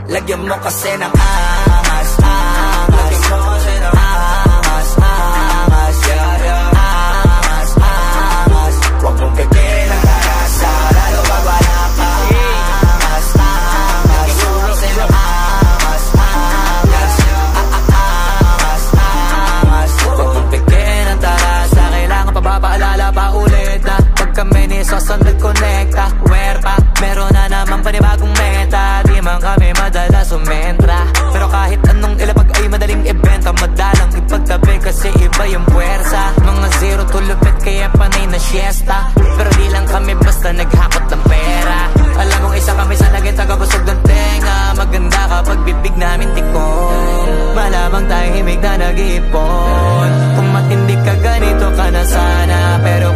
Lagyan mo kasi ng angas, angas. Lagyan mo kasi ng angas, angas. Yeah, yeah. Angas, angas. Huwag mong pipin ang tarasa, lalo pag wala ka. Angas, angas. Lagyan mo kasi ng angas, angas. Angas, angas. Huwag mong pipin ang tarasa, kailangan pa ba paalala pa ulit na pag kami ni Soson nag-connecta, where pa? Meron na naman panibagong meta. Di man kami madalas sumentra, pero kahit anong ilapag ay madaling ibenta. Madalang ipagtabi kasi iba yung puwersa. Mga zero to lupit kaya panay na siesta, pero di lang kami basta naghakot ng pera. Alam kong isa kami sa lagi tagabusog ng tenga. Maganda kapag bibig namin tikong, malamang tahimik na nag-iipon. Kung matindi ka ganito ka na sana, pero